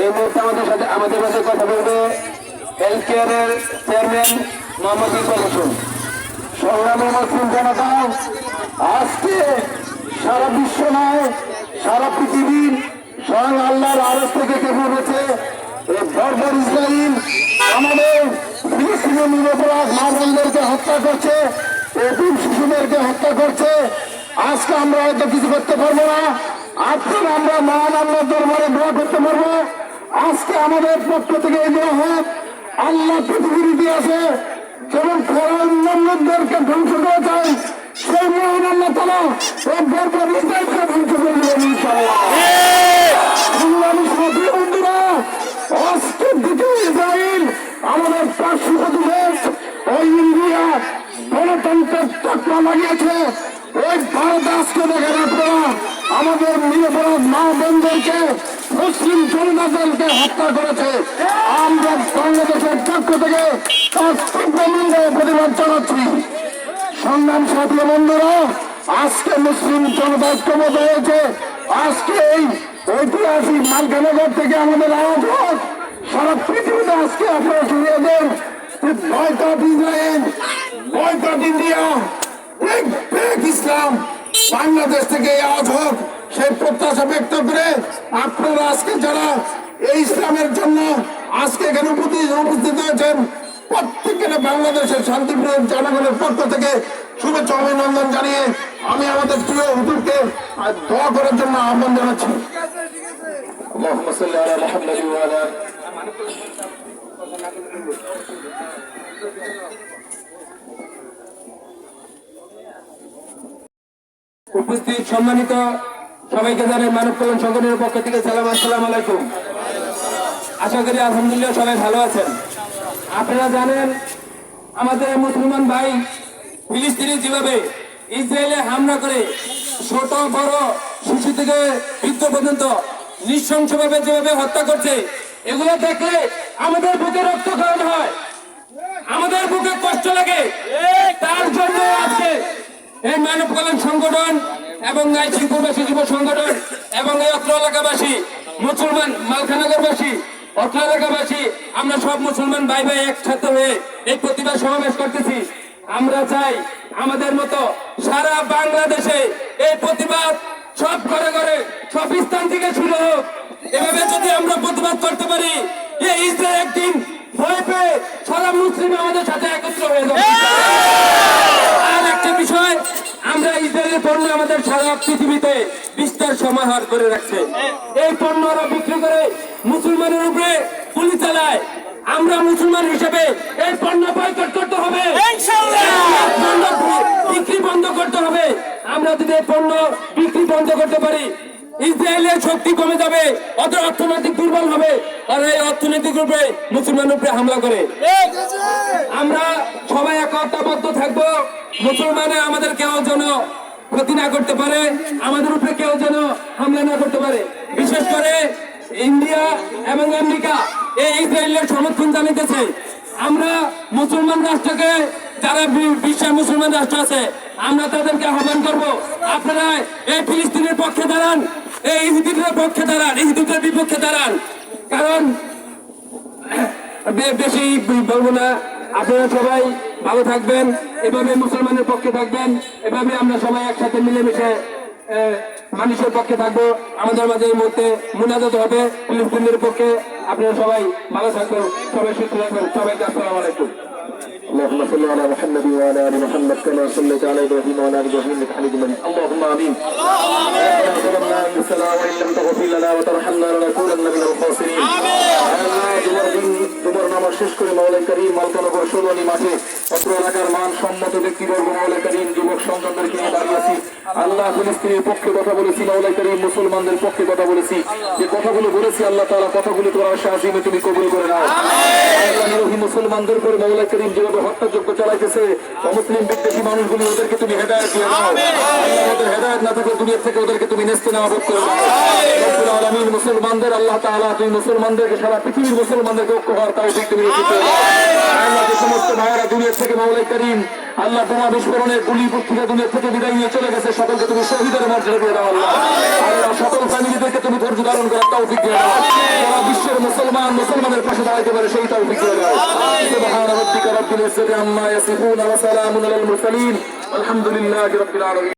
এই মুহূর্তে আমাদের মাঝে কথা বলবে হেলথ কেয়ারের চেয়ারম্যান মোহাম্মদ ইকবাল হোসেন। সংগ্রামী মুসলিম জনতা, আজকে সারা বিশ্ব নয় সারা পৃথিবীর স্বয়ং আল্লাহর আরশ থেকে কেঁপে উঠেছে এই বর্বর ইসরাইল আমাদের ফিলিস্তিনের নিরপরাধ মা বোনদেরকে হত্যা করছে, এতিম শিশুদেরকে হত্যা করছে। আজকে আমরা হয়তো কিছু করতে পারবো না, আজকে আমরা মহান আল্লাহর দরবারে দোয়া করতে পারবো। আজকে আমাদের পক্ষ থেকে এই দোয়া হোক, আল্লাহ পৃথিবীর ইতিহাসে যেমন ফেরাউনদেরকে ধ্বংস করে চাই, সেই মহান আল্লাহ তাআলা এই বর্বর ইসরাইলকে ধ্বংস করে দেবেন ইনশাআল্লাহ। বন্ধুরা, আজকে দ্বিতীয় ইসরাইল আমাদের পার্শ্ববর্তী দেশ ওই ইন্ডিয়া গণতন্ত্রের টাকা লাগিয়েছে। ওই ভারত আজকে দেখেন আপনারা আমাদের নিরপরাধ মা বোনদেরকে মুসলিম জনতাদেরকে হত্যা করেছে। আমরা বাংলাদেশের পক্ষ থেকে তার তীব্র নিন্দায় প্রতিবাদ জানাচ্ছি। সংগ্রাম সাথী বন্ধুরা, আজকে মুসলিম জনতা ঐক্যবদ্ধ হয়েছে। আজকে এই ঐতিহাসিক মালখানগর থেকে আমাদের আওয়াজ হোক, সারা পৃথিবীতে আজকে আপনারা শুনিয়ে দেন boycott Israel, boycott India, break Islam. Bangladesh থেকে এই আওয়াজ হোক, সেই প্রত্যাশা ব্যক্ত করে আপনারা আজকে যারা এই ইসলামের জন্য আজকে এখানে উপস্থিত হয়েছেন, প্রত্যেকের বাংলাদেশের শান্তিপ্রিয় জনগণের পক্ষ থেকে শুভেচ্ছা অভিনন্দন জানিয়ে আমি আমাদের প্রিয় হুজুরকে দোয়া করার জন্য আহ্বান জানাচ্ছি। উপস্থিত সম্মানিত সবাইকে জানাই মানব কল্যাণ সংগঠনের পক্ষ থেকে সালাম, আসসালামু আলাইকুম। আশা করি আলহামদুলিল্লাহ সবাই ভালো আছেন। আপনারা জানেন আমাদের মুসলমান ভাই ফিলিস্তিনি যেভাবে ইসরায়েলে হামলা করে ছোট বড় শিশু থেকে বৃদ্ধ পর্যন্ত নৃশংসভাবে যেভাবে হত্যা করছে, এগুলো দেখলে আমাদের বুকে রক্তক্ষরণ হয়, আমাদের বুকে কষ্ট লাগে। তার জন্য আজকে এই মানব কল্যাণ সংগঠন এবং আইনশৃঙ্খলাবাসী যুব সংগঠন এবং এই অত্র এলাকাবাসী মুসলমান মালখানগরবাসী অত্র এলাকাবাসী আমরা সব মুসলমান ভাই ভাই একসাথে হয়ে এই প্রতিবাদ সমাবেশ করতেছি। আমরা চাই আমাদের মতো সারা বাংলাদেশে এই প্রতিবাদ সব ঘরে ঘরে সব স্থান থেকে শুরু হোক। এভাবে যদি আমরা প্রতিবাদ করতে পারি, এই ইসরায়েল একদিন ভয় পেয়ে সারা মুসলিম আমাদের সাথে একত্র হয়ে যাবে। আর একটা বিষয়, আমরা ইসরায়েলের পণ্য আমাদের সারা পৃথিবীতে বিস্তার সমাহার করে রাখছে। এই পণ্য ওরা বিক্রি করে মুসলমানের উপরে গুলি চালায়। আমরা মুসলমান হিসেবে এই পণ্য বয়কট করতে হবে, বিক্রি বন্ধ করতে হবে। আমরা যদি এই পণ্য বিক্রি বন্ধ করতে পারি, ইসরায়েলের শক্তি কমে যাবে, ওদের অর্থনৈতিক দুর্বল হবে, আর এই অর্থনৈতিক রূপে মুসলমানের উপরে হামলা করে। আমরা সবাই একতাবদ্ধ থাকবো, মুসলমানে আমাদের কেউ যেন ক্ষতি না করতে পারে, আমাদের উপরে কেউ যেন হামলা না করতে পারে। বিশেষ করে ইন্ডিয়া এবং আমেরিকা এই ইসরায়েলের সমর্থন জানাইতেছে। আমরা মুসলমান রাষ্ট্রকে, যারা বিশ্বের মুসলমান রাষ্ট্র আছে, আমরা তাদেরকে আহ্বান করব, আপনারা এই ফিলিস্তিনের পক্ষে দাঁড়ান, এই ইহুদিদের পক্ষে দাঁড়ান, ইহুদিদের বিপক্ষে দাঁড়ান। কারণ বেশি বলবো না, আপনারা সবাই ভালো থাকবেন, এভাবে মুসলমানের পক্ষে থাকবেন, এভাবে আমরা সবাই একসাথে মিলেমিশে মানুষের পক্ষে থাকবো। আমাদের মাঝে এই মুহূর্তে মুনাজাত হবে ফিলিস্তিনের পক্ষে। আপনারা সবাই ভালো থাকবেন, সবাই সুস্থ থাকবেন। সবাইকে আসসালামু আলাইকুম। اللهم صل على محمد وعلى ال محمد كما صليت على ابراهيم وعلى ال ابراهيم انك حميد مجيد اللهم امين. ربنا السلام وان لم تغفر لنا وترحمنا لنكونن من الخاسرين. তোমার নাম শেষ করে মাওলাই করিম মালখানগর ষোলনি মাঠে অত্র এলাকার মান সম্মত ব্যক্তিবর্গ মাওলাই করিম যুবক সন্তানদেরকে নিয়ে দাঁড়িয়েছি। আল্লাহ ফিলিস্তিনের পক্ষে কথা বলেছি, মাওলাই করিম মুসলমানদের পক্ষে কথা বলেছি। যে কথাগুলো বলেছি আল্লাহ তাআলা কথাগুলো তোমার শাহিমে তুমি কবুল করে নাও। মুসলমানদের উপর মাওলাই করিম যেভাবে হত্যাযজ্ঞ চালাইতেছে, অমুসলিম বিদ্বেষী মানুষগুলি ওদেরকে তুমি হেদায়েত দিয়ে দাও। ওদের হেদায়েত না থাকলে দুনিয়া থেকে ওদেরকে তুমি নেস্তেনাবুদ করে দাও। রব্বুল আলামিন মুসলমানদের আল্লাহ তাআলা তুমি মুসলমানদেরকে সারা পৃথিবীর মুসলমানদেরকে ঐক্য হওয়ার তৌফিক তুমি দিতে দাও। আল্লাহ যে সমস্ত ভাইয়েরা দুনিয়া থেকে মাওলাই করিম আল্লাহ বোমা বিস্ফোরণে গুলি পুত্রিকা দুনিয়া থেকে বিদায় নিয়ে চলে গেছে, সকলকে তুমি শহীদের মর্যাদা দিয়ে দাও। আল্লাহ সকল ফ্যামিলিদেরকে তুমি ধৈর্য ধারণ করো। তৌফিক দিয়ে দাও সারা বিশ্বের মুসলমানের পাশে দাঁড়াইতে পারে সেই তৌফিক দিয়ে দাও সুবহান রাব্বিকা রাব্বিল ইজ্জাতি আম্মা ইয়াসিফুন ওয়া সালামুন আলাল মুরসালিন আলহামদুলিল্লাহি রাব্বিল আলামিন